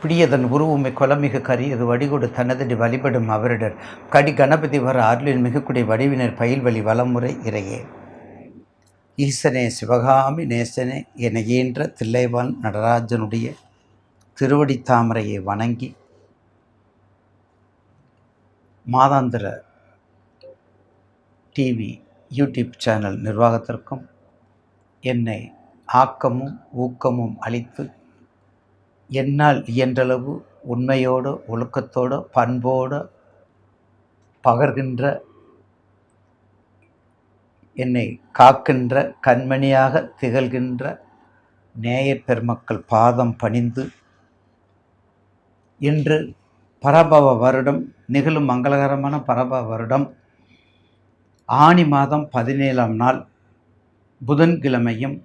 பிடியதன் உருவுமை கொலமிகு கரியது வடிகொடு தனதடி வழிபடும் அவரிடர் கடி கணபதி வர அருளின் மிகுக்குடி வடிவினர் பயில்வழி வளமுறை இறையே. ஈசனே சிவகாமி நேசனே என ஈன்ற தில்லைவான் நடராஜனுடைய திருவடி தாமரையை வணங்கி மாதாந்திர டிவி யூடியூப் சேனல் நிர்வாகத்திற்கும் என்னை ஆக்கமும் ஊக்கமும் அளித்து என்னால் இயன்றளவு உண்மையோடு ஒழுக்கத்தோடு பண்போடு பகர்கின்ற என்னை காக்கின்ற கண்மணியாக திகழ்கின்ற நேயப் பெருமக்கள் பாதம் பணிந்து இன்று பரபவ வருடம் நிகழும் மங்களகரமான பரபவ வருடம் ஆனி மாதம் 17ஆம் நாள் புதன்கிழமையும்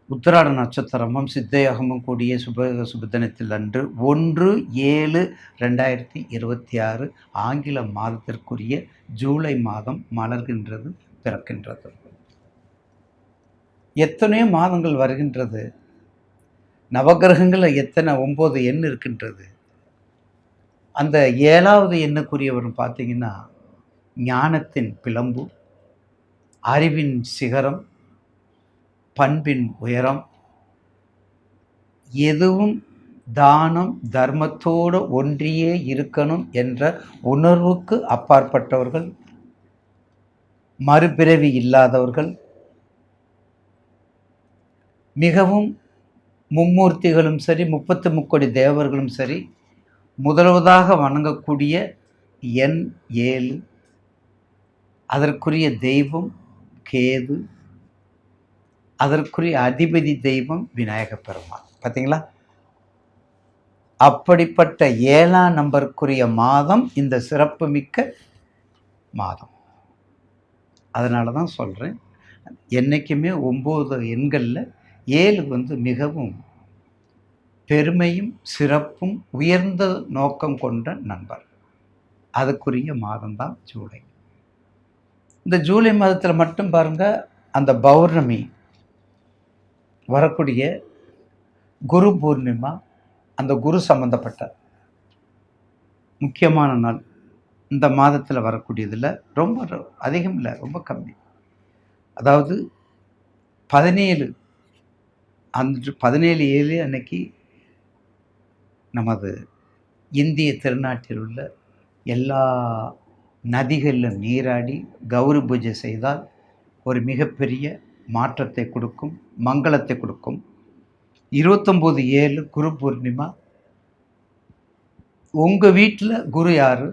உத்திராட நட்சத்திரமும் சித்தயோகமும் கூடிய சுபதினத்தில் அன்று 1/7/2026 ஆங்கில மாதத்திற்குரிய ஜூலை மாதம் மலர்கின்றது, பிறக்கின்றது. எத்தனையோ மாதங்கள் வருகின்றது. நவகிரகங்களில் எத்தனை 9 எண் இருக்கின்றது. அந்த 7வது எண்ணுக்குரியவர் பார்த்தீங்கன்னா ஞானத்தின் பிளம்பு, அறிவின் சிகரம், பண்பின் உயரம், எதுவும் தானம் தர்மத்தோடு ஒன்றியே இருக்கணும் என்ற உணர்வுக்கு அப்பாற்பட்டவர்கள், மறுபிறவி இல்லாதவர்கள், மிகவும் மும்மூர்த்திகளும் சரி 33 தேவர்களும் சரி முதல்வதாக வணங்கக்கூடிய எண் 7. அதற்குரிய தெய்வம் கேது, அதற்குரிய அதிபதி தெய்வம் விநாயக பெருமாள். பார்த்தீங்களா? அப்படிப்பட்ட 7ஆம் நம்பருக்குரிய மாதம் இந்த சிறப்புமிக்க மாதம். அதனால தான் சொல்கிறேன், என்றைக்குமே 9 எண்களில் 7 மிகவும் பெருமையும் சிறப்பும் உயர்ந்த நோக்கம் கொண்ட நண்பர். அதுக்குரிய மாதம்தான் ஜூலை. இந்த ஜூலை மாதத்தில் மட்டும் பாருங்கள், அந்த பௌர்ணமி வரக்கூடிய குரு பூர்ணிமா, அந்த குரு சம்பந்தப்பட்ட முக்கியமான நாள் இந்த மாதத்தில் வரக்கூடியதில் ரொம்ப அதிகம் இல்லை, ரொம்ப கம்மி. அதாவது 17 அன்று 17/7 அன்னைக்கு நமது இந்திய திருநாட்டில் உள்ள எல்லா நதிகளிலும் நீராடி கௌரி பூஜை செய்தால் ஒரு மிகப்பெரிய மாற்றத்தை கொடுக்கும், மங்களத்தை கொடுக்கும். 29/7 குரு பூர்ணிமா. உங்கள் வீட்டில் குரு யார்,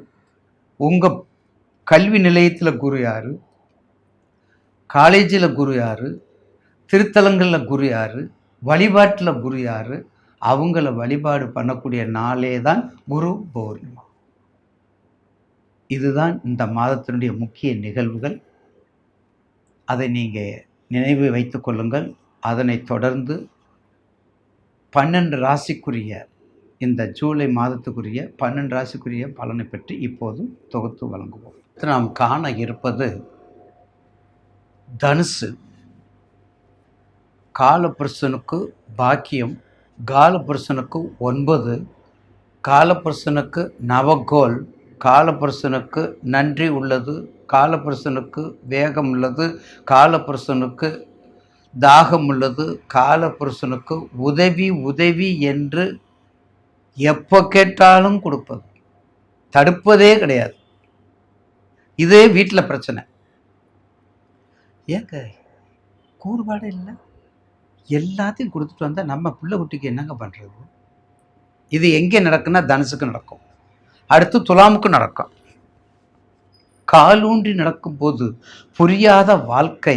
உங்கள் கல்வி நிலையத்தில் குரு யார், காலேஜில் குரு யார், திருத்தலங்களில் குரு யார், வழிபாட்டில் குரு யார், அவங்கள வழிபாடு பண்ணக்கூடிய நாளே தான் குரு பௌர்ணிமா. இதுதான் இந்த மாதத்தினுடைய முக்கிய நிகழ்வுகள். அதை நீங்கள் நினைவு வைத்து கொள்ளுங்கள். அதனைத் தொடர்ந்து 12 ராசிக்குரிய இந்த ஜூலை மாதத்துக்குரிய 12 ராசிக்குரிய பலனை பற்றி இப்போது தொகுத்து வழங்குவோம். நாம் காண இருப்பது தனுசு. காலபுருஷனுக்கு பாக்கியம், காலபுருஷனுக்கு 9, காலபுருஷனுக்கு நவகோல், காலபுருஷனுக்கு நன்றி உள்ளது, காலபுருஷனுக்கு வேகம் உள்ளது, காலபுருஷனுக்கு தாகம் உள்ளது, காலபுருஷனுக்கு உதவி என்று எப்போ கேட்டாலும் கொடுப்பது, தடுப்பதே கிடையாது. இதே வீட்டில் பிரச்சனை. ஏங்க கூறுபாடு இல்லை, எல்லாத்தையும் கொடுத்துட்டு வந்தால் நம்ம பிள்ளை குட்டிக்கு என்னங்க பண்ணுறது? இது எங்கே நடக்குன்னா தனுசுக்கு நடக்கும், அடுத்து துலாமுக்கு நடக்கும். காலூன்றி நடக்கும்போது புரியாத வாழ்க்கை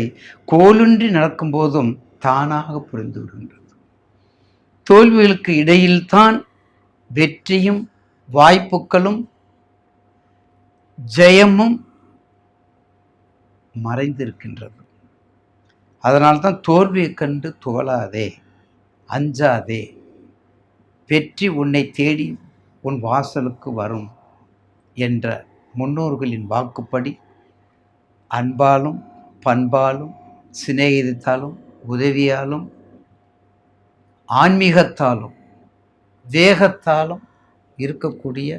கோலூன்றி நடக்கும்போதும் தானாக புரிந்து விடுகின்றது. தோல்விகளுக்கு இடையில்தான் வெற்றியும் வாய்ப்புகளும் ஜெயமும் மறைந்திருக்கின்றது. அதனால்தான் தோல்வியை கண்டு துவளாதே, அஞ்சாதே, வெற்றி உன்னை தேடி உன் வாசலுக்கு வரும் என்ற முன்னோர்களின் வாக்குப்படி அன்பாலும் பண்பாலும் சிநேகிதத்தாலும் உதவியாலும் ஆன்மீகத்தாலும் வேகத்தாலும் இருக்கக்கூடிய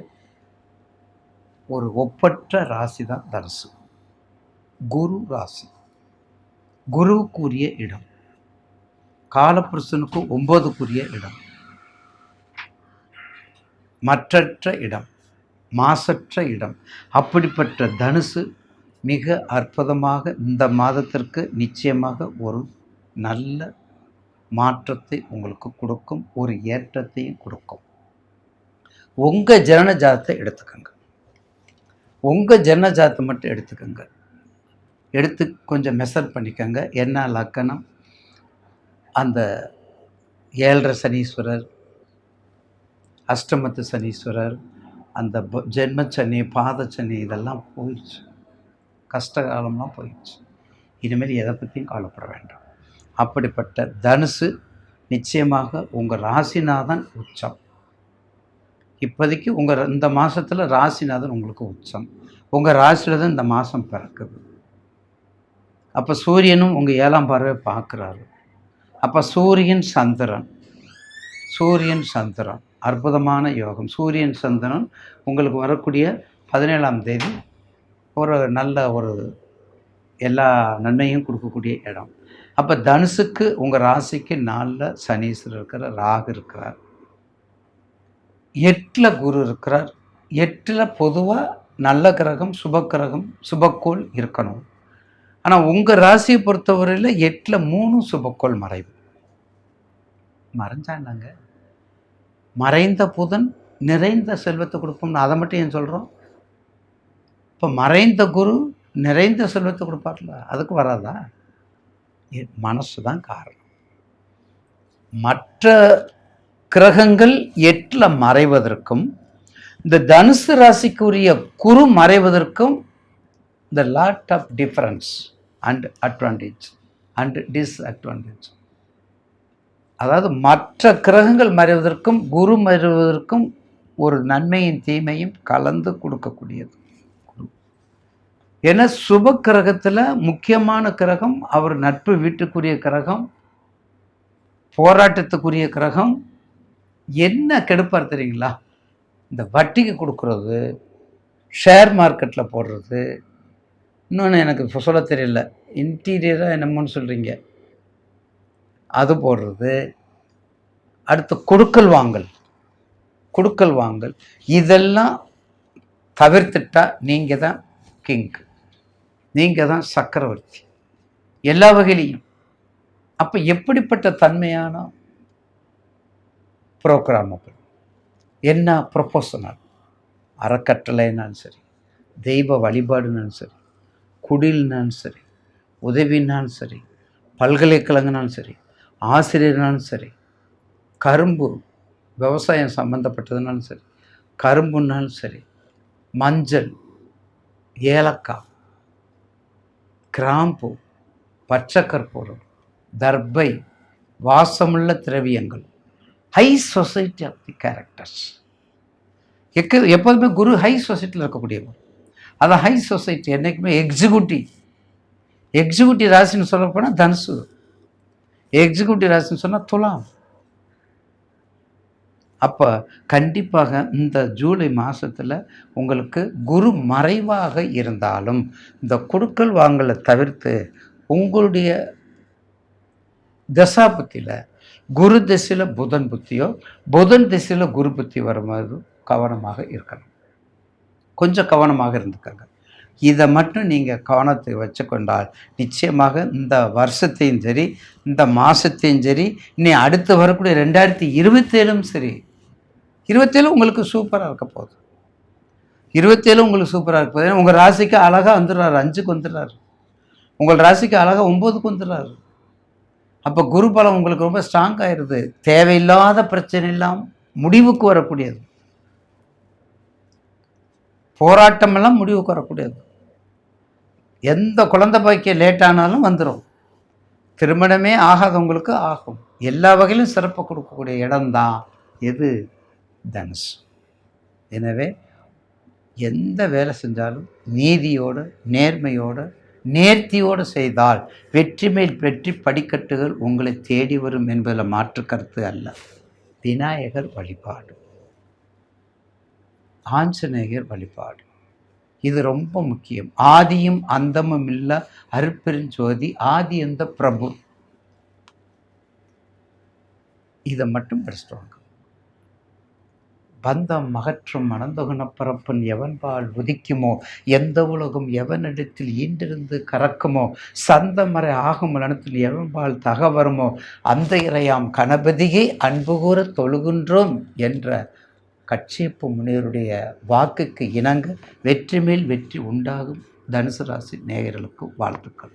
ஒரு ஒப்பற்ற ராசி தான் தனுசு. குரு ராசி. குருவுக்குரிய இடம், காலபுருஷனுக்கு 9க்குரிய இடம், மற்றற்ற இடம், மாசற்ற இடம். அப்படிப்பட்ட தனுசு மிக அற்புதமாக இந்த மாதத்திற்கு நிச்சயமாக ஒரு நல்ல மாற்றத்தை உங்களுக்கு கொடுக்கும், ஒரு ஏற்றத்தையும் கொடுக்கும். உங்கள் ஜனன ஜாதத்தை எடுத்துக்கோங்க. உங்கள் ஜனன ஜாதத்தை மட்டும் எடுத்துக்கோங்க. எடுத்து கொஞ்சம் மெஷர் பண்ணிக்கோங்க. என்ன லக்கணம், அந்த 7.5 சனீஸ்வரர், அஷ்டமத்து சனீஸ்வரர், அந்த ஜென்மச்சனி, பாதச்சனி இதெல்லாம் போயிடுச்சு. கஷ்டகாலம்லாம் போயிடுச்சு. இனிமேல் எதை பற்றியும் கவலைப்பட வேண்டாம். அப்படிப்பட்ட தனுசு நிச்சயமாக உங்கள் ராசிநாதன் உச்சம். இப்போதைக்கு உங்கள் இந்த மாதத்தில் ராசிநாதன் உங்களுக்கு உச்சம். உங்கள் ராசியில் தான் இந்த மாதம் பிறக்குது. அப்போ சூரியனும் உங்கள் 7ஆம் பார்வை பார்க்குறாரு. அப்போ சூரியன் சந்திரன் அற்புதமான யோகம். சூரியன் சந்திரன் உங்களுக்கு வரக்கூடிய 17ஆம் தேதி ஒரு நல்ல ஒரு எல்லா நன்மையும் கொடுக்கக்கூடிய இடம். அப்போ தனுசுக்கு உங்கள் ராசிக்கு 4 சனீஸ்வரர் இருக்கிறார், ராகு இருக்கிறார், 8 குரு இருக்கிறார். 8 பொதுவாக நல்ல கிரகம், சுபக்கிரகம், சுபக்கோள் இருக்கணும். ஆனால் உங்கள் ராசியை பொறுத்தவரையில் 8 3 சுபக்கோள் மறைஞ்சாங்க. மறைந்த புதன் நிறைந்த செல்வத்தை கொடுப்போம்னு அதை மட்டும் ஏன் சொல்கிறோம்? இப்போ மறைந்த குரு நிறைந்த செல்வத்தை கொடுப்பார்ல, அதுக்கு வராதா? மனசு தான் காரணம். மற்ற கிரகங்கள் 8 மறைவதற்கும் இந்த தனுசு ராசிக்குரிய குரு மறைவதற்கும் the lot of difference and advantage and disadvantage. அதாவது மற்ற கிரகங்கள் மறைவதற்கும் குரு மறைவதற்கும் ஒரு நன்மையும் தீமையும் கலந்து கொடுக்கக்கூடியது குரு. ஏன்னா சுப கிரகத்தில் முக்கியமான கிரகம், அவர் நட்பு வீட்டுக்குரிய கிரகம், போராட்டத்துக்குரிய கிரகம். என்ன கெடுப்பார் தெரியுங்களா? இந்த வட்டிக்கு கொடுக்குறது, ஷேர் மார்க்கெட்டில் போடுறது, இன்னொன்று எனக்கு சொல்ல தெரியல, இன்டீரியராக என்னமோன்னு சொல்கிறீங்க, அது போடுறது, அடுத்து கொடுக்கல் வாங்கல், இதெல்லாம் தவிர்த்துட்டா நீங்கள் தான் கிங், நீங்கள் தான் சக்கரவர்த்தி எல்லா வகையிலையும். அப்போ எப்படிப்பட்ட தன்மையான ப்ரோக்ராம் அப்படி என்ன ப்ரொபோஷனல், அறக்கட்டளைனாலும் சரி, தெய்வ வழிபாடுனாலும் சரி, குடில்னாலும் சரி, உதவினாலும் சரி, பல்கலைக்கழகம்னாலும் சரி, ஆசிரியர்னாலும் சரி, கரும்பு விவசாயம் சம்மந்தப்பட்டதுனாலும் சரி, கரும்புனாலும் சரி, மஞ்சள், ஏலக்காய், கிராம்பு, பச்சை கற்பூரம், தர்பை, வாசமுள்ள திரவியங்கள், high society of the characters. எப்போதுமே குரு ஹை சொசைட்டியில் இருக்கக்கூடியவர். அதான் ஹை சொசைட்டி என்றைக்குமே எக்ஸிக்யூட்டிவ் ராசின்னு சொல்லப்போனால் தனுசு, எக்ஸிக்யூட்டிவ் ராசின்னு சொன்னால் துலாம். அப்போ கண்டிப்பாக இந்த ஜூலை மாதத்தில் உங்களுக்கு குரு மறைவாக இருந்தாலும் இந்த கொடுக்கல் வாங்கலை தவிர்த்து உங்களுடைய தசாபுத்தியில் குரு திசையில் புதன் புத்தியோ, புதன் திசையில் குரு புத்தி வரும்போது கவனமாக இருக்கணும். கொஞ்சம் கவனமாக இருந்துக்கங்க. இதை மட்டும் நீங்கள் கவனத்தை வச்சுக்கொண்டால் நிச்சயமாக இந்த வருஷத்தையும் சரி, இந்த மாதத்தையும் சரி, இன்னும் அடுத்து வரக்கூடிய 2027 சரி, 27 உங்களுக்கு சூப்பராக இருக்க போகுது. 27 உங்களுக்கு சூப்பராக இருக்க போகுது. உங்கள் ராசிக்கு அழகாக வந்துடுறாரு, 5க்கு வந்துடுறாரு. உங்கள் ராசிக்கு அழகாக 9க்கு வந்துடுறாரு. அப்போ குரு பலம் உங்களுக்கு ரொம்ப ஸ்ட்ராங் ஆயிடுது. தேவையில்லாத பிரச்சனை இல்லாமல் முடிவுக்கு வரக்கூடியது, போராட்டமெல்லாம் முடிவுக்கு வரக்கூடியது. எந்த குழந்தை பாக்கியம் லேட்டானாலும் வந்துடும். திருமணமே ஆகாதவங்களுக்கு ஆகும். எல்லா வகையிலும் சிறப்பு கொடுக்கக்கூடிய இடம்தான் எது? தனுசு. எனவே எந்த வேலை செஞ்சாலும் நீதியோடு, நேர்மையோடு, நேர்த்தியோடு செய்தால் வெற்றி மேல் வெற்றி படிக்கட்டுகள் உங்களை தேடி வரும் என்பதில் மாற்று கருத்து அல்ல. விநாயகர் வழிபாடு, ஆஞ்சநேயர் வழிபாடு. இது ரொம்ப முக்கியம். ஆதியும் அந்தமும் இல்ல அருட்பெருஞ்சோதி ஆதி அந்த பிரபு. இதை மட்டும் படிச்சுட்டு வாங்க. பந்தம் அகற்றும் அனந்தகுணப் பரப்பன் எவன்பால் உதிக்குமோ, எந்த உலகம் எவனிடத்தில் ஈண்டிருந்து கறக்குமோ, சந்தமறை ஆகும் இடத்தில் எவன்பால் தகவருமோ, அந்த இறையாம் கணபதியை அன்பு கூற தொழுகின்றோம் என்ற கட்சியப்பு முனிவருடைய வாக்குக்கு இணங்க வெற்றி மேல் வெற்றி உண்டாகும். தனுசு ராசி நேயர்களுக்கு வாழ்த்துக்கள்.